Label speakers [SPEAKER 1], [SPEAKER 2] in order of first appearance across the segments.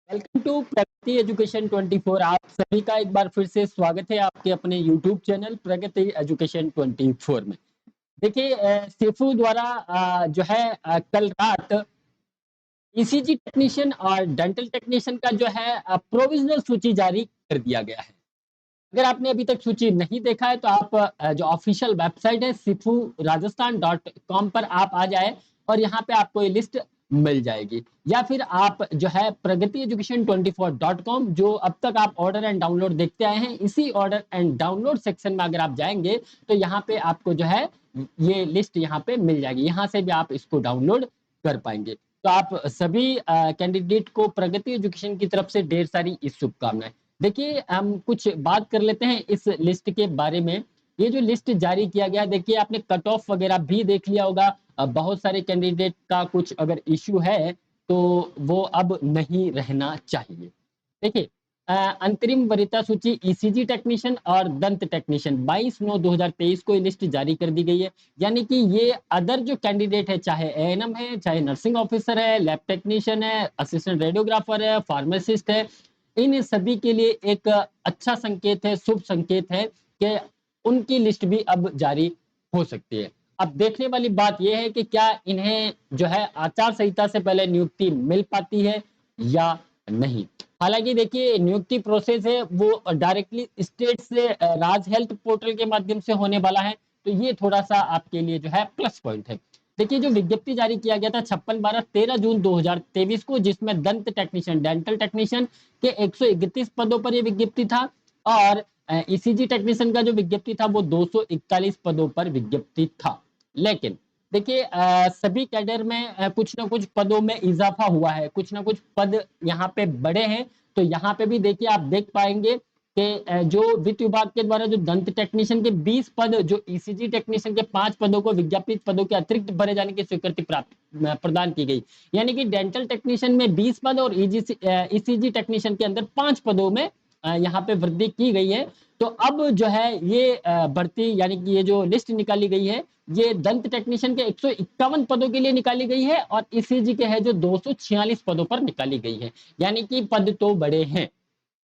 [SPEAKER 1] Welcome to Pragati education 24। आप सभी का एक बार फिर से स्वागत है आपके अपने यूट्यूब चैनल प्रगति एजुकेशन 24 में। देखिए सिफू द्वारा जो है कल रात ईसीजी टेक्नीशियन और डेंटल टेक्नीशियन का जो है प्रोविजनल सूची जारी कर दिया गया है। अगर आपने अभी तक सूची नहीं देखा है तो आप जो ऑफिशियल वेबसाइट है सिफू राजस्थान.com पर आप आ जाए और यहाँ पे आपको ये लिस्ट मिल जाएगी, या फिर आप जो है प्रगति एजुकेशन 24.com जो अब तक आप ऑर्डर एंड डाउनलोड देखते आए हैं, इसी ऑर्डर एंड डाउनलोड सेक्शन में अगर आप जाएंगे तो यहाँ पे आपको जो है ये लिस्ट यहाँ पे मिल जाएगी, यहाँ से भी आप इसको डाउनलोड कर पाएंगे। तो आप सभी कैंडिडेट को प्रगति एजुकेशन की तरफ से ढेर सारी शुभकामनाएं। देखिए हम कुछ बात कर लेते हैं इस लिस्ट के बारे में। ये जो लिस्ट जारी किया गया, देखिए आपने कट ऑफ वगैरह भी देख लिया होगा। बहुत सारे कैंडिडेट का कुछ अगर इश्यू है तो वो अब नहीं रहना चाहिए। देखिए अंतरिम वरीयता सूची ईसीजी टेक्नीशियन और दंत टेक्नीशियन 22/9/2023 को ये लिस्ट जारी कर दी गई है। यानी कि ये अदर जो कैंडिडेट है, चाहे एएनएम है, चाहे नर्सिंग ऑफिसर है, लैब टेक्नीशियन है, असिस्टेंट रेडियोग्राफर है, फार्मासिस्ट है, इन सभी के लिए एक अच्छा संकेत है, शुभ संकेत है कि उनकी लिस्ट भी अब जारी हो सकती है। अब देखने वाली बात यह है कि क्या इन्हें जो है आचार संहिता से पहले नियुक्ति मिल पाती है या नहीं। हालांकि देखिए नियुक्ति प्रोसेस है वो डायरेक्टली स्टेट से राज हेल्थ पोर्टल के माध्यम से होने वाला है, तो ये थोड़ा सा आपके लिए जो है प्लस पॉइंट है। देखिए जो विज्ञप्ति जारी किया गया था 13 जून 2023 को, जिसमें दंत टेक्नीशियन डेंटल टेक्नीशियन के 131 पदों पर यह विज्ञप्ति था, और ईसीजी टेक्नीशियन का जो विज्ञप्ति था वो 241 पदों पर विज्ञप्ति था। लेकिन देखिए सभी कैडर में कुछ ना कुछ पदों में इजाफा हुआ है, कुछ ना कुछ पद यहाँ पे बढ़े हैं। तो यहाँ पे भी देखिए आप देख पाएंगे कि जो वित्त विभाग के द्वारा जो दंत टेक्नीशियन के 20 पद, जो ईसीजी टेक्नीशियन के 5 पदों को विज्ञापित पदों के अतिरिक्त भरे जाने की स्वीकृति प्राप्त प्रदान की गई। यानी कि डेंटल टेक्नीशियन में 20 पद और ईसीजी टेक्नीशियन के अंदर 5 पदों में यहाँ पे वृद्धि की गई है। तो अब जो है ये भर्ती यानी कि ये जो लिस्ट निकाली गई है ये दंत टेक्नीशियन के 151 पदों के लिए निकाली गई है और ईसीजी के है जो 246 पदों पर निकाली गई है। यानी कि पद तो बड़े हैं,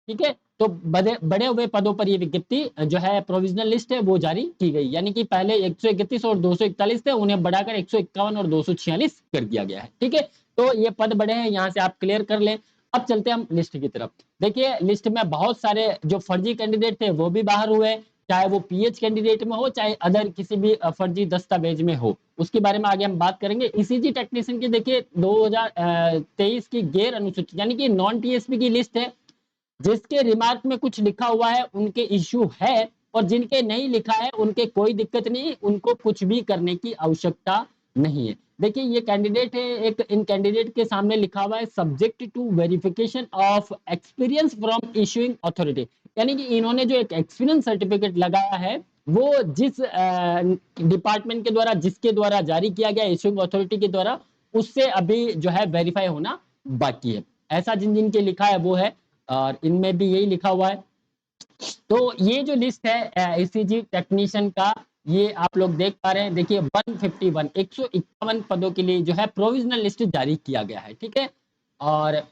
[SPEAKER 1] ठीक है। तो बड़े बड़े हुए पदों पर ये विज्ञप्ति जो है प्रोविजनल लिस्ट है वो जारी की गई। यानी कि पहले 131 और 241 थे, उन्हें बढ़ाकर 151 और 246 कर दिया गया है, ठीक है। तो ये पद बड़े हैं, यहाँ से आप क्लियर कर लें। अब चलते हैं हम लिस्ट की तरफ। देखिए लिस्ट में बहुत सारे जो फर्जी कैंडिडेट थे वो भी बाहर हुए, चाहे वो पीएच कैंडिडेट में हो चाहे अदर किसी भी फर्जी दस्तावेज में हो, उसके बारे में आगे हम बात करेंगे। ईसीजी टेक्नीशियन की देखिए 2023 की गैर अनुसूचित यानी कि नॉन टीएसपी की लिस्ट है, जिसके रिमार्क में कुछ लिखा हुआ है उनके इश्यू है, और जिनके नहीं लिखा है उनके कोई दिक्कत नहीं, उनको कुछ भी करने की आवश्यकता नहीं है। देखिए ये कैंडिडेट है, एक इन कैंडिडेट के सामने लिखा हुआ है subject to verification of experience from issuing authority. यानी कि इन्होंने जो एक एक्सपीरियंस सर्टिफिकेट लगाया है वो जिस डिपार्टमेंट के द्वारा जिसके द्वारा जारी किया गया इशूइंग अथॉरिटी के द्वारा, उससे अभी जो है वेरीफाई होना बाकी है। ऐसा जिन जिन के लिखा है वो है, और इनमें भी यही लिखा हुआ है। तो ये जो लिस्ट है ईसीजी टेक्नीशियन का, ये आप लोग देख पा रहे हैं। देखिए 151 पदों के लिए जो है प्रोविजनल लिस्ट जारी किया गया है, ठीक है। और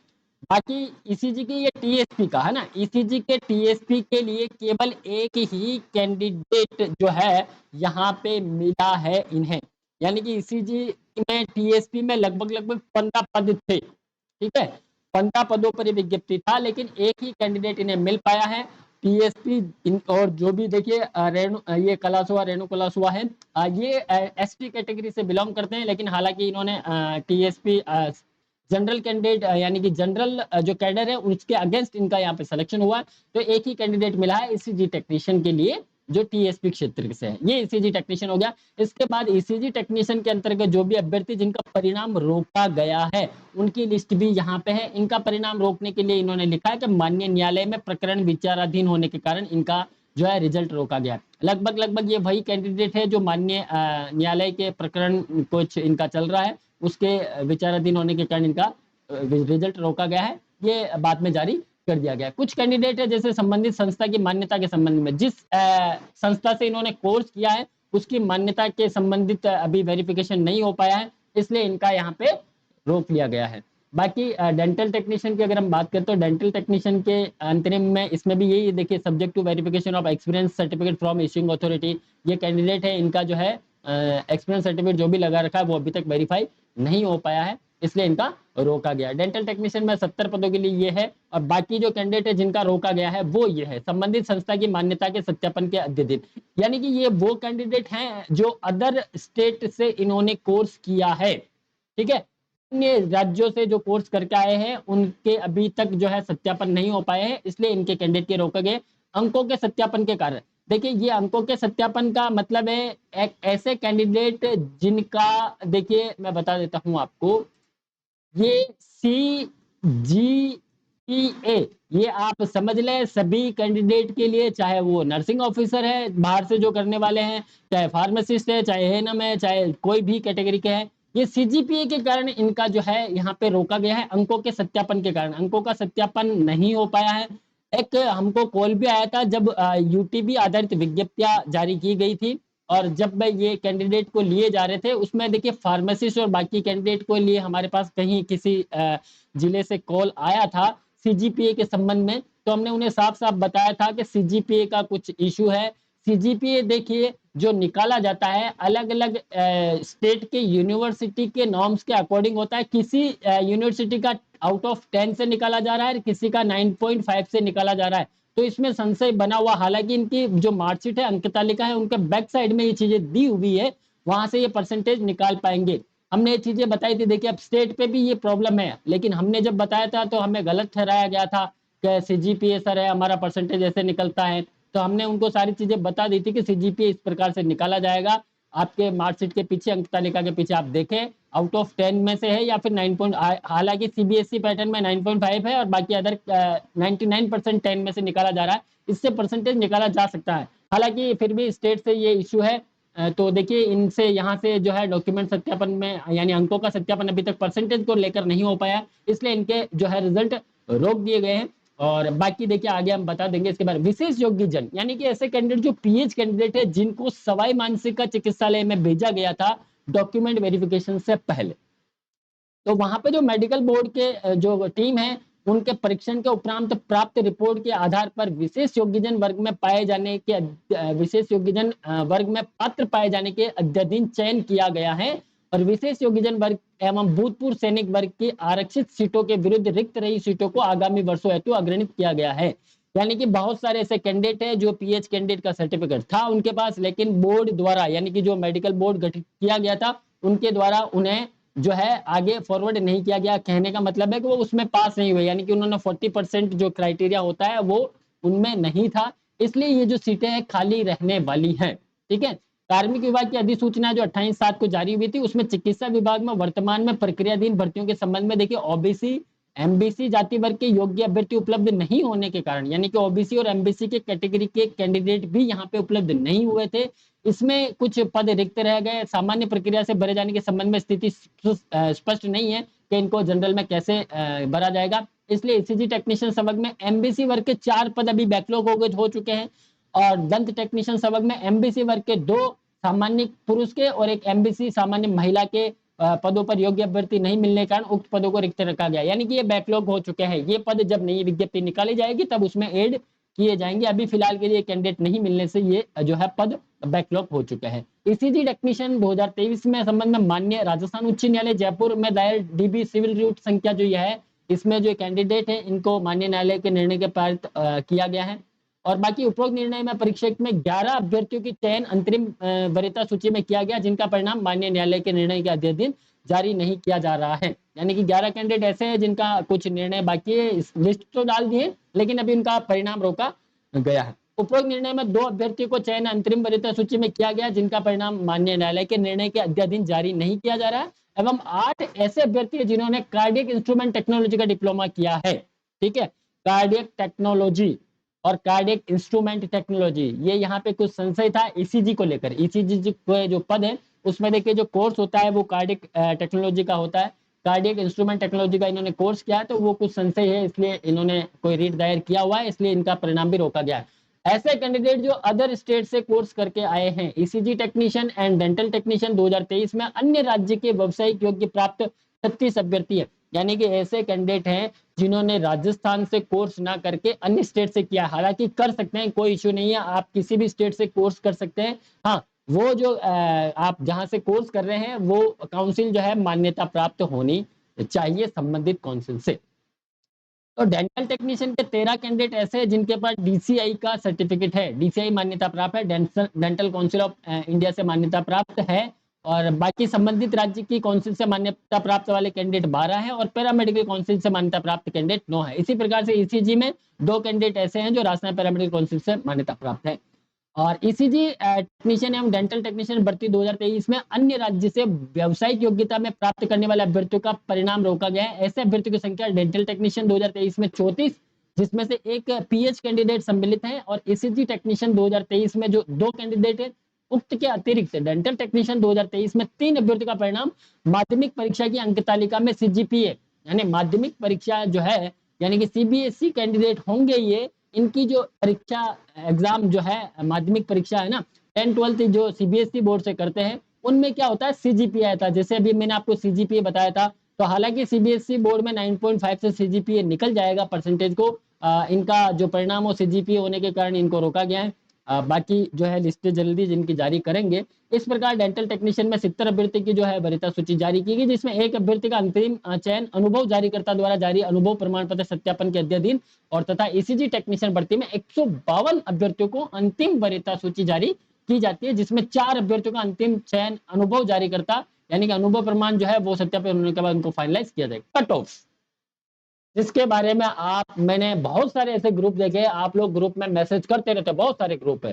[SPEAKER 1] बाकी ईसीजी की ये टीएसपी का है ना, ईसीजी के टीएसपी के लिए केवल एक ही कैंडिडेट जो है यहाँ पे मिला है इन्हें। यानी कि ईसीजी में टीएसपी में लगभग 15 पद थे, ठीक है। 15 पदों पर ये विज्ञप्ति था, लेकिन एक ही कैंडिडेट इन्हें मिल पाया है टीएसपी। और जो भी देखिए ये कलासुआ रेणु कलासुआ है, ये एसटी कैटेगरी से बिलोंग करते हैं, लेकिन हालांकि इन्होंने टीएसपी जनरल कैंडिडेट यानी कि जनरल जो कैडर है उसके अगेंस्ट इनका यहाँ पे सिलेक्शन हुआ। तो एक ही कैंडिडेट मिला है ईसीजी टेक्नीशियन के लिए जो टीएसपी क्षेत्र से है, ये ईसीजी टेक्नीशियन हो गया। इसके बाद ईसीजी टेक्नीशियन के अंतर्गत जो भी अभ्यर्थी जिनका परिणाम रोका गया है उनकी लिस्ट भी यहाँ पे है। इनका परिणाम रोकने के लिए इन्होंने लिखा है कि माननीय न्यायालय में प्रकरण विचाराधीन होने के कारण इनका जो है रिजल्ट रोका गया। लगभग ये वही कैंडिडेट है जो माननीय न्यायालय के प्रकरण कुछ इनका चल रहा है, उसके विचाराधीन होने के कारण इनका रिजल्ट रोका गया है, ये बाद में जारी कर दिया गया। कुछ कैंडिडेट है जैसे संबंधित संस्था की मान्यता के संबंध में, जिस संस्था से इन्होंने कोर्स किया है उसकी मान्यता के संबंधित अभी वेरिफिकेशन नहीं हो पाया है, इसलिए इनका यहाँ पे रोक लिया गया है। बाकी डेंटल टेक्नीशियन की अगर हम बात करें तो डेंटल टेक्नीशियन के अंतरिम में इसमें भी यही देखिए, subject to verification of experience certificate from issuing authority. ये कैंडिडेट है, इनका जो है एक्सपीरियंस सर्टिफिकेट जो भी लगा रखा है वो अभी तक वेरीफाई नहीं हो पाया है, इसलिए इनका रोका गया। डेंटल टेक्नीशियन में 70 पदों के लिए ये है, और बाकी जो कैंडिडेट है जिनका रोका गया है वो ये है, संबंधित संस्था की मान्यता के सत्यापन के अध्ययन। यानी कि ये वो कैंडिडेट हैं जो अदर स्टेट से इन्होंने कोर्स किया है, ठीक है, अन्य राज्यों से जो कोर्स करके आए हैं उनके अभी तक जो है सत्यापन नहीं हो पाए हैं, इसलिए इनके कैंडिडेट के रोके गए अंकों के सत्यापन के कारण। देखिए, ये अंकों के सत्यापन का मतलब है एक ऐसे कैंडिडेट जिनका, देखिए मैं बता देता हूं आपको, ये CGPA, ये आप समझ लें सभी कैंडिडेट के लिए, चाहे वो नर्सिंग ऑफिसर है बाहर से जो करने वाले हैं, चाहे फार्मासिस्ट है, चाहे एएनएम है, चाहे कोई भी कैटेगरी के हैं, ये CGPA के कारण इनका जो है यहाँ पे रोका गया है, अंकों के सत्यापन के कारण। अंकों का सत्यापन नहीं हो पाया है। एक हमको कॉल भी आया था जब यूटीबी आधारित विज्ञप्तियां जारी की गई थी, और जब ये कैंडिडेट को लिए जा रहे थे उसमें देखिए फार्मासिस्ट और बाकी कैंडिडेट को लिए हमारे पास कहीं किसी जिले से कॉल आया था CGPA के संबंध में, तो हमने उन्हें साफ साफ बताया था कि CGPA का कुछ इशू है। CGPA देखिए जो निकाला जाता है अलग अलग स्टेट के यूनिवर्सिटी के नॉर्म्स के अकॉर्डिंग होता है। किसी यूनिवर्सिटी का आउट ऑफ 10 से निकाला जा रहा है, किसी का 9.5 से निकाला जा रहा है, तो इसमें संशय बना हुआ। हालांकि इनकी जो मार्कशीट है, अंक तालिका है, उनके बैक साइड में ये चीजें दी हुई है, वहां से ये परसेंटेज निकाल पाएंगे। हमने ये चीजें बताई थी। देखिए अब स्टेट पे भी ये प्रॉब्लम है, लेकिन हमने जब बताया था तो हमें गलत ठहराया गया था कि CGPA सर है, हमारा परसेंटेज ऐसे निकलता है। तो हमने उनको सारी चीजें बता दी थी कि CGPA इस प्रकार से निकाला जाएगा। आपके मार्कशीट के पीछे, अंक तालिका के पीछे आप देखें, आउट ऑफ 10 में से है या फिर 9 पॉइंट, हालांकि CBSE पैटर्न में 9.5 है और बाकी अदर 99% 10 में से निकाला जा रहा है, इससे परसेंटेज निकाला जा सकता है। हालांकि फिर भी स्टेट से ये इशू है। तो देखिए इनसे यहाँ से जो है डॉक्यूमेंट सत्यापन में, यानी अंकों का सत्यापन अभी तक परसेंटेज को लेकर नहीं हो पाया, इसलिए इनके जो है रिजल्ट रोक दिए गए हैं। और बाकी देखिए आगे हम बता देंगे इसके बारे में। विशेष योग्य जन, यानी कि ऐसे कैंडिडेट जो PH कैंडिडेट है जिनको सवाई मानसिक चिकित्सालय में भेजा गया था डॉक्यूमेंट वेरिफिकेशन से पहले, तो वहां पे जो मेडिकल बोर्ड के जो टीम है उनके परीक्षण के उपरांत प्राप्त रिपोर्ट के आधार पर विशेष योग्यजन वर्ग में पाए जाने के विशेष योग्यजन वर्ग में पात्र पाए जाने के अध्ययन चयन किया गया है, और विशेष योग्यजन वर्ग एवं भूतपूर्व सैनिक वर्ग की आरक्षित सीटों के विरुद्ध रिक्त रही सीटों को आगामी वर्षों हेतु अग्रणित किया गया है। यानी कि बहुत सारे ऐसे कैंडिडेट है जो PH कैंडिडेट का सर्टिफिकेट था उनके पास, लेकिन बोर्ड द्वारा, यानी कि जो मेडिकल बोर्ड गठित किया गया था उनके द्वारा उन्हें जो है आगे फॉरवर्ड नहीं किया गया। कहने का मतलब है कि वो उसमें पास नहीं हुए, यानी कि उन्होंने 40% जो क्राइटेरिया होता है वो उनमें नहीं था, इसलिए ये जो सीटें हैं खाली रहने वाली हैं। ठीक है, कार्मिक विभाग की अधिसूचना जो 28/7 को जारी हुई थी, उसमें चिकित्सा विभाग में वर्तमान में प्रक्रियाधीन भर्तियों के संबंध में देखिए OBC MBC जाति वर्ग के योग्य अभ्यर्थी उपलब्ध नहीं होने के कारण, यानी कि OBC और MBC के कैटेगरी के कैंडिडेट भी यहाँ पे उपलब्ध नहीं हुए थे। इसमें कुछ पद रिक्त रह गए। सामान्य प्रक्रिया से भरे जाने के संबंध में स्थिति स्पष्ट नहीं है कि इनको जनरल में कैसे भरा जाएगा, इसलिए ECG टेक्नीशियन संवर्ग में MBC वर्ग के 4 पद अभी बैकलॉग हो चुके हैं, और दंत टेक्नीशियन संवर्ग में MBC वर्ग के 2 सामान्य पुरुष के और एक MBC सामान्य महिला के पदों पर योग्य अभ्यर्थी नहीं मिलने के कारण उक्त पदों को रिक्त रखा गया, यानी कि ये बैकलॉग हो चुके हैं। ये पद जब नई विज्ञप्ति निकाली जाएगी तब उसमें ऐड किए जाएंगे, अभी फिलहाल के लिए कैंडिडेट नहीं मिलने से ये जो है पद बैकलॉग हो चुके हैं। ECG टेक्नीशियन 2023 में संबंध में माननीय राजस्थान उच्च न्यायालय जयपुर में दायर DB सिविल रूट संख्या जो यह है, इसमें जो कैंडिडेट है इनको माननीय न्यायालय के निर्णय के पारित किया गया है। और बाकी उपरोक्त निर्णय में परीक्षक में 11 अभ्यर्थियों की चयन अंतरिम वरीयता सूची में किया गया, जिनका परिणाम माननीय न्यायालय के निर्णय के अध्ययन जारी नहीं किया जा रहा है। यानी कि 11 कैंडिडेट ऐसे हैं जिनका कुछ निर्णय बाकी है, लिस्ट तो डाल दिए लेकिन अभी उनका परिणाम रोका गया है। उपरोक्त निर्णय में 2 अभ्यर्थियों को चयन अंतरिम वरीयता सूची में किया गया, जिनका परिणाम माननीय न्यायालय के निर्णय के अध्ययन जारी नहीं किया जा रहा है, एवं 8 ऐसे अभ्यर्थी हैं जिन्होंने कार्डियक इंस्ट्रूमेंट टेक्नोलॉजी का डिप्लोमा किया है। ठीक है, कार्डियक टेक्नोलॉजी और कार्डियक इंस्ट्रूमेंट टेक्नोलॉजी, ये यहाँ पे कुछ संशय था ECG को लेकर। ECG को जो पद है उसमें देखिए जो कोर्स होता है वो कार्डियक टेक्नोलॉजी का होता है, कार्डियक इंस्ट्रूमेंट टेक्नोलॉजी का इन्होंने कोर्स किया है, तो वो कुछ संशय है इसलिए इन्होंने कोई रीट दायर किया हुआ है, इसलिए इनका परिणाम भी रोका गया है। ऐसे कैंडिडेट जो अदर स्टेट से कोर्स करके आए हैं, ECG technician and dental technician 2023 में अन्य राज्य के व्यावसायिक योग्य प्राप्त 36 अभ्यर्थी है। यानी कि ऐसे कैंडिडेट हैं जिन्होंने राजस्थान से कोर्स ना करके अन्य स्टेट से किया। हालांकि कर सकते हैं, कोई इश्यू नहीं है, आप किसी भी स्टेट से कोर्स कर सकते हैं। हाँ, वो जो आप जहां से कोर्स कर रहे हैं वो काउंसिल जो है मान्यता प्राप्त होनी चाहिए संबंधित काउंसिल से। तो डेंटल टेक्नीशियन के 13 कैंडिडेट ऐसे हैं जिनके पास डीसीआई का सर्टिफिकेट है, डीसीआई मान्यता प्राप्त है, डेंटल काउंसिल ऑफ इंडिया से मान्यता प्राप्त है। और बाकी संबंधित राज्य की काउंसिल से मान्यता प्राप्त वाले कैंडिडेट 12 हैं और पैरामेडिकल काउंसिल से मान्यता प्राप्त कैंडिडेट 9 है। इसी प्रकार से ईसीजी में 2 कैंडिडेट ऐसे हैं जो राजस्थान पैरामेडिकल काउंसिल से मान्यता प्राप्त है। और ईसीजी टेक्नीशियन एवं डेंटल टेक्नीशियन भर्ती 2023 में अन्य राज्य से व्यावसायिक योग्यता में प्राप्त करने वाले अभ्यर्थियों का परिणाम रोका गया है। ऐसे अभ्यर्थियों की संख्या डेंटल टेक्नीशियन 2023 में 34, जिसमें से एक पीएच कैंडिडेट सम्मिलित है, और ईसीजी टेक्नीशियन 2023 में जो 2 कैंडिडेट है, उक्त के अतिरिक्त डेंटल टेक्नीशियन 2023 में 3 अभ्यर्थियों का परिणाम माध्यमिक परीक्षा की अंक तालिका में सीजीपीए, यानी माध्यमिक परीक्षा जो है, यानी कि सीबीएसई कैंडिडेट होंगे ये, इनकी जो परीक्षा एग्जाम जो है माध्यमिक परीक्षा है ना, 10-12 जो सीबीएसई बोर्ड से करते हैं, उनमें क्या होता है सीजीपीए आता है। जैसे अभी मैंने आपको सीजीपीए बताया था, तो हालांकि सीबीएसई बोर्ड में 9.5 से सीजीपीए निकल जाएगा परसेंटेज को, इनका जो परिणाम हो सीजीपीए होने के कारण इनको रोका गया है। बाकी जो है लिस्ट जल्दी जिनकी जारी करेंगे। इस प्रकार डेंटल टेक्नीशियन में 70 अभ्यर्थी की जो है वरीयता सूची जारी की गई, जिसमें एक अभ्यर्थी का अंतिम चयन अनुभव जारीकर्ता द्वारा जारी अनुभव प्रमाण पत्र सत्यापन के अध्ययन, और तथा ईसीजी टेक्नीशियन भर्ती में 152 अभ्यर्थियों को अंतिम वरीयता सूची जारी की जाती है, जिसमें 4 अभ्यर्थियों का अंतिम चयन अनुभव जारीकर्ता यानी कि अनुभव प्रमाण जो है वो सत्यापन होने के बाद उनको फाइनलाइज किया जाएगा। कट ऑफ, जिसके बारे में मैंने बहुत सारे ऐसे ग्रुप देखे, आप लोग ग्रुप में मैसेज करते रहते, बहुत सारे ग्रुप है,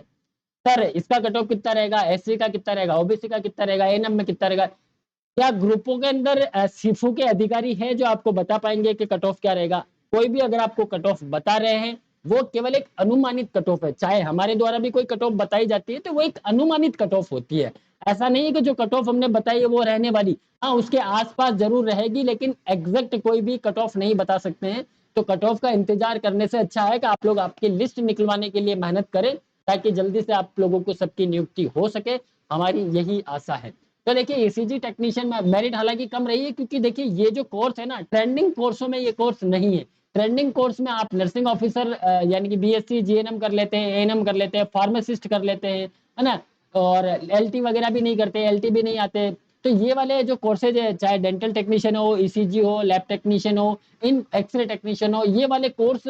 [SPEAKER 1] सर इसका कट ऑफ कितना रहेगा, एससी का कितना रहेगा, ओबीसी का कितना रहेगा, एएनएम में कितना रहेगा। क्या ग्रुपों के अंदर सीफू के अधिकारी हैं जो आपको बता पाएंगे कि कट ऑफ क्या रहेगा? कोई भी अगर आपको कट ऑफ बता रहे हैं, वो केवल एक अनुमानित कट ऑफ है। चाहे हमारे द्वारा भी कोई कट ऑफ बताई जाती है तो वो एक अनुमानित कट ऑफ होती है। ऐसा नहीं है कि जो कट ऑफ हमने बताई है वो रहने वाली, हाँ उसके आसपास जरूर रहेगी, लेकिन एग्जैक्ट कोई भी कट ऑफ नहीं बता सकते हैं। तो कट ऑफ का इंतजार करने से अच्छा है कि आप लोग आपकी लिस्ट निकलवाने के लिए मेहनत करें, ताकि जल्दी से आप लोगों को सबकी नियुक्ति हो सके, हमारी यही आशा है। तो देखिए ईसीजी टेक्नीशियन में मेरिट हालांकि कम रही है, क्योंकि देखिए ये जो कोर्स है ना, ट्रेंडिंग कोर्सों में ये कोर्स नहीं है। ट्रेंडिंग कोर्स में आप नर्सिंग ऑफिसर यानी कि बीएससी जीएनएम कर लेते हैं, एएनएम कर लेते हैं, फार्मासिस्ट कर लेते हैं, है ना, और एलटी वगैरह भी नहीं करते, एलटी भी नहीं आते। तो ये वाले जो कोर्सेज है, चाहे डेंटल टेक्नीशियन हो, ईसीजी हो, लैब टेक्नीशियन हो, इन एक्सरे टेक्नीशियन हो, ये वाले कोर्स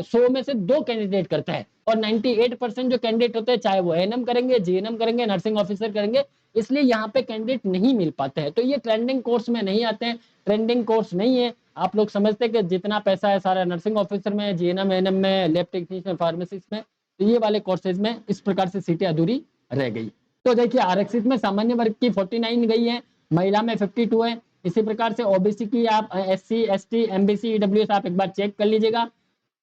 [SPEAKER 1] 100 में से 2 कैंडिडेट करता है, और 98% जो कैंडिडेट होते हैं चाहे वो एएनएम करेंगे, जीएनएम करेंगे, नर्सिंग ऑफिसर करेंगे, इसलिए यहाँ पे कैंडिडेट नहीं मिल पाते हैं। तो ये ट्रेंडिंग कोर्स में नहीं आते हैं, ट्रेंडिंग कोर्स नहीं है। आप लोग समझते हैं कि जितना पैसा है सारा नर्सिंग ऑफिसर में, जीएनएम एएनएम में, लैब टेक्नीशियन, फार्मासिस्ट में, तो ये वाले कोर्सेज में इस प्रकार से सीटें अधूरी रह गई। तो देखिए आरक्षित में सामान्य वर्ग की 49 गई है, महिला में 52 है। इसी प्रकार से ओबीसी की आप एससी एसटी एमबीसी ईडब्ल्यूएस आप एक बार चेक कर लीजिएगा।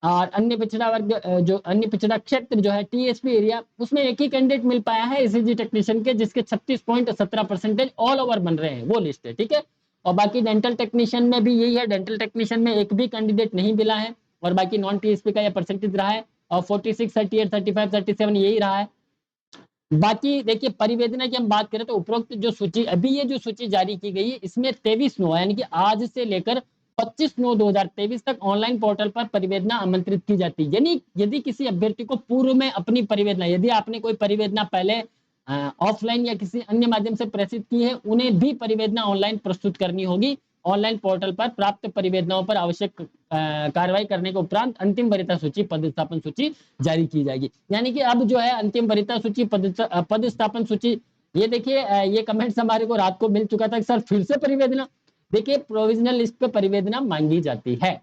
[SPEAKER 1] और अन्य पिछड़ा वर्ग जो अन्य पिछड़ा क्षेत्र जो है टीएसपी एरिया, उसमें एक ही कैंडिडेट मिल पाया है ईसीजी टेक्नीशियन के, जिसके 36.17% ऑल ओवर बन रहे हैं, वो लिस्ट है, ठीक है। और बाकी डेंटल टेक्नीशियन में भी यही है, डेंटल टेक्नीशियन में एक भी कैंडिडेट नहीं मिला है, और बाकी नॉन टीएसपी का यह परसेंटेज रहा है, और 46 38 35 37 यही रहा है। बाकी देखिए परिवेदना की हम बात करें तो उपरोक्त जो सूची, अभी ये जो सूची जारी की गई है, इसमें 23/9 यानी कि आज से लेकर 25/9/2023 तक ऑनलाइन पोर्टल पर परिवेदना आमंत्रित की जाती है। यानी यदि किसी अभ्यर्थी को पूर्व में अपनी परिवेदना, यदि आपने कोई परिवेदना पहले ऑफलाइन या किसी अन्य माध्यम से प्रेषित की है, उन्हें भी परिवेदना ऑनलाइन प्रस्तुत करनी होगी। ऑनलाइन पोर्टल पर प्राप्त परिवेदनाओं पर आवश्यक कार्रवाई करने के उपरांत अंतिम वरीयता सूची, पदस्थापन सूची जारी की जाएगी। यानी कि अब जो है अंतिम वरीयता सूची, पदस्थापन सूची, ये देखिए ये कमेंट्स हमारे को रात को मिल चुका था कि सर फिर से परिवेदना। देखिए प्रोविजनल लिस्ट पे परिवेदना मांगी जाती है,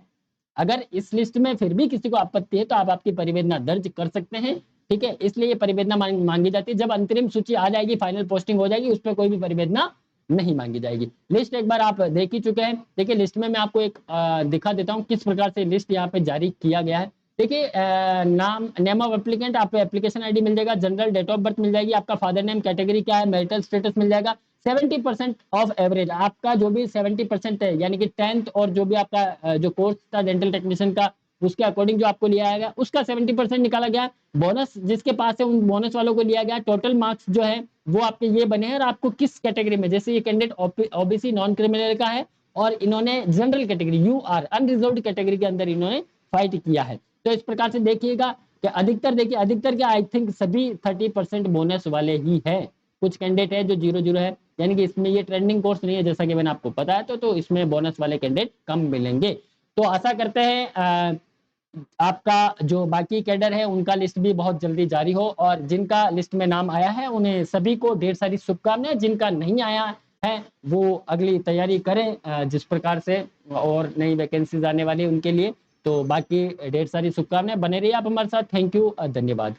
[SPEAKER 1] अगर इस लिस्ट में फिर भी किसी को आपत्ति है तो आप आपकी परिवेदना दर्ज कर सकते हैं, ठीक है। इसलिए ये परिवेदना मांगी जाती है। जब अंतरिम सूची आ जाएगी, फाइनल पोस्टिंग हो जाएगी, उस पर कोई भी परिवेदना नहीं मांगी जाएगी। लिस्ट एक बार आप देख ही चुके हैं। देखिए लिस्ट में मैं आपको एक दिखा देता हूँ किस प्रकार से लिस्ट यहाँ पे जारी किया गया है। देखिए नाम, नेम ऑफ एप्लीकेंट, आपको एप्लीकेशन आईडी मिल जाएगा, जनरल डेट ऑफ बर्थ मिल जाएगी, आपका फादर नेम, कैटेगरी क्या है, मैरिटल स्टेटस मिल जाएगा, 70% ऑफ एवरेज, आपका जो भी 70% है, यानी कि 10th और जो भी आपका जो कोर्स था डेंटल टेक्नीशियन का, उसके अकॉर्डिंग जो आपको लिया आएगा, उसका 70% निकाला गया। बोनस जिसके पास है उन बोनस वालों को लिया गया। टोटल मार्क्स जो है वो आपके ये बने हैं, और आपको किस कैटेगरी में, जैसे ये कैंडिडेट ओबीसी नॉन क्रिमिनल का है, और इन्होंने general category UR unreserved category के अंदर इन्होंने फाइट किया है। तो इस प्रकार से देखिएगा कि अधिकतर, देखिए अधिकतर क्या, आई थिंक सभी 30% बोनस वाले ही है। कुछ कैंडिडेट है जो 0-0 है, यानी कि इसमें ये ट्रेंडिंग कोर्स नहीं है जैसा कि मैंने आपको बताया, तो इसमें बोनस वाले कैंडिडेट कम मिलेंगे। तो आशा करते हैं आपका जो बाकी कैडर है उनका लिस्ट भी बहुत जल्दी जारी हो, और जिनका लिस्ट में नाम आया है उन्हें सभी को ढेर सारी शुभकामनाएं। जिनका नहीं आया है वो अगली तैयारी करें जिस प्रकार से, और नई वैकेंसीज आने वाली है उनके लिए। तो बाकी ढेर सारी शुभकामनाएं, बने रहिए आप हमारे साथ। थैंक यू, धन्यवाद।